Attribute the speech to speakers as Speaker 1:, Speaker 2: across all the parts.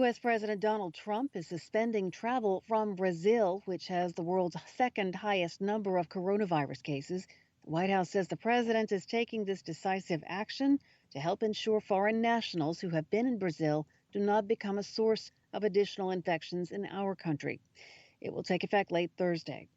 Speaker 1: U.S. President Donald Trump is suspending travel from Brazil, which has the world's second highest number of coronavirus cases. The White House says the president is taking this decisive action to help ensure foreign nationals who have been in Brazil do not become a source of additional infections in our country. It will take effect late Thursday.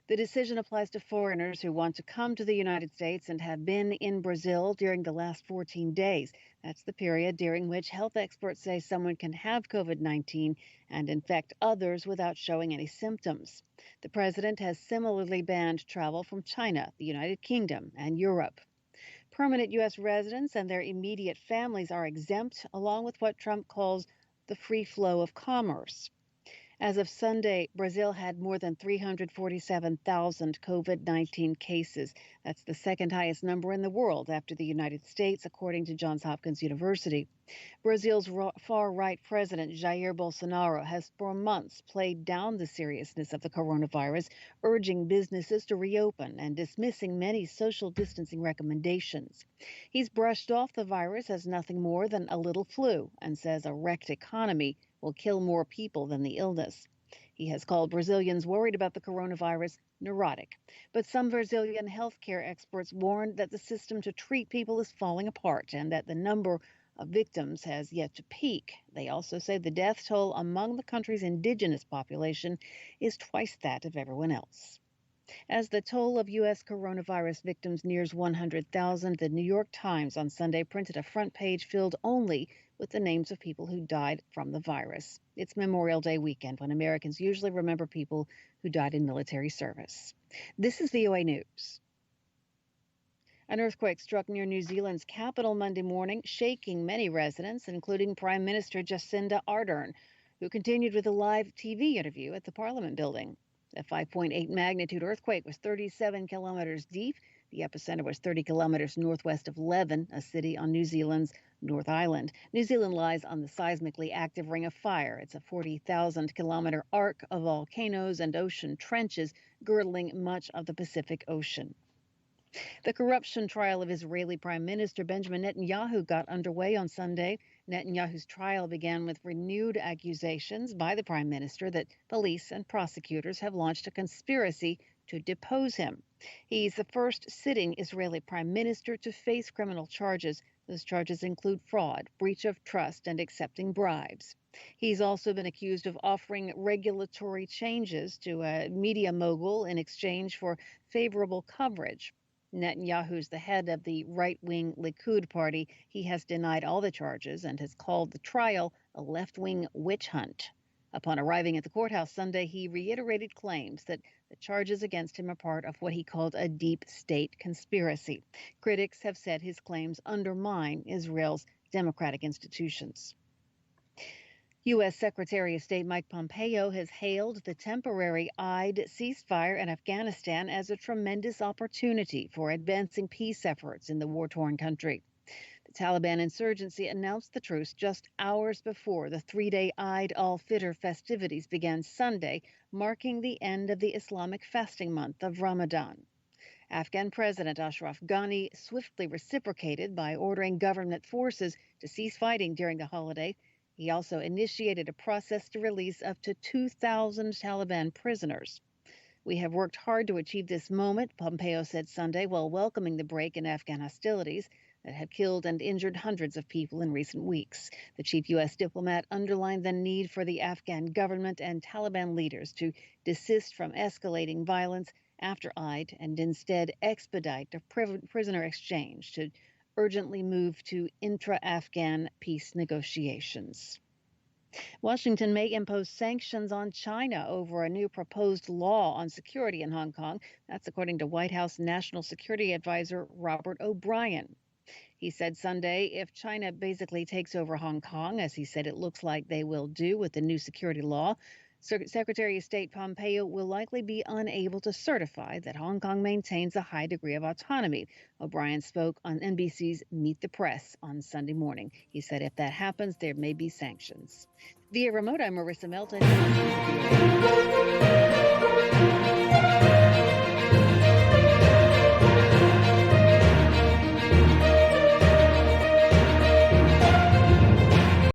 Speaker 1: The decision applies to foreigners who want to come to the United States and have been in Brazil during the last 14 days. That's the period during which health experts say someone can have COVID-19 and infect others without showing any symptoms. The president has similarly banned travel from China, the United Kingdom, and Europe. Permanent U.S. residents and their immediate families are exempt, along with what Trump calls the free flow of commerce. As of Sunday, Brazil had more than 347,000 COVID-19 cases. That's the second highest number in the world after the United States, according to Johns Hopkins University. Brazil's far-right president, Jair Bolsonaro, has for months played down the seriousness of the coronavirus, urging businesses to reopen and dismissing many social distancing recommendations. He's brushed off the virus as nothing more than a little flu and says a wrecked economy will kill more people than the illness. He has called Brazilians worried about the coronavirus neurotic. But some Brazilian healthcare experts warned that the system to treat people is falling apart and that the number of victims has yet to peak. They also say the death toll among the country's indigenous population is twice that of everyone else. As the toll of U.S. coronavirus victims nears 100,000, the New York Times on Sunday printed a front page filled only with the names of people who died from the virus. It's Memorial Day weekend, when Americans usually remember people who died in military service. This is VOA News. An earthquake struck near New Zealand's capital Monday morning, shaking many residents, including Prime Minister Jacinda Ardern, who continued with a live TV interview at the Parliament building. A 5.8 magnitude earthquake was 37 kilometers deep. The epicenter was 30 kilometers northwest of Leven, a city on New Zealand's North Island. New Zealand lies on the seismically active Ring of Fire. It's a 40,000-kilometer arc of volcanoes and ocean trenches girdling much of the Pacific Ocean. The corruption trial of Israeli Prime Minister Benjamin Netanyahu got underway on Sunday. Netanyahu's trial began with renewed accusations by the prime minister that police and prosecutors have launched a conspiracy to depose him. He's the first sitting Israeli prime minister to face criminal charges. Those charges include fraud, breach of trust, and accepting bribes. He's also been accused of offering regulatory changes to a media mogul in exchange for favorable coverage. Netanyahu's the head of the right-wing Likud party. He has denied all the charges and has called the trial a left-wing witch hunt. Upon arriving at the courthouse Sunday, he reiterated claims that the charges against him are part of what he called a deep state conspiracy. Critics have said his claims undermine Israel's democratic institutions. U.S. Secretary of State Mike Pompeo has hailed the temporary Eid ceasefire in Afghanistan as a tremendous opportunity for advancing peace efforts in the war-torn country. The Taliban insurgency announced the truce just hours before the three-day Eid al-Fitr festivities began Sunday, marking the end of the Islamic fasting month of Ramadan. Afghan President Ashraf Ghani swiftly reciprocated by ordering government forces to cease fighting during the holiday. He also initiated a process to release up to 2,000 Taliban prisoners. We have worked hard to achieve this moment, Pompeo said Sunday, while welcoming the break in Afghan hostilities that have killed and injured hundreds of people in recent weeks. The chief U.S. diplomat underlined the need for the Afghan government and Taliban leaders to desist from escalating violence after Eid and instead expedite the prisoner exchange to urgently move to intra-Afghan peace negotiations. Washington may impose sanctions on China over a new proposed law on security in Hong Kong. That's according to White House National Security Advisor Robert O'Brien. He said Sunday if China basically takes over Hong Kong, as he said it looks like they will do with the new security law, Secretary of State Pompeo will likely be unable to certify that Hong Kong maintains a high degree of autonomy. O'Brien spoke on NBC's Meet the Press on Sunday morning. He said if that happens, there may be sanctions. Via remote, I'm Marissa Melton.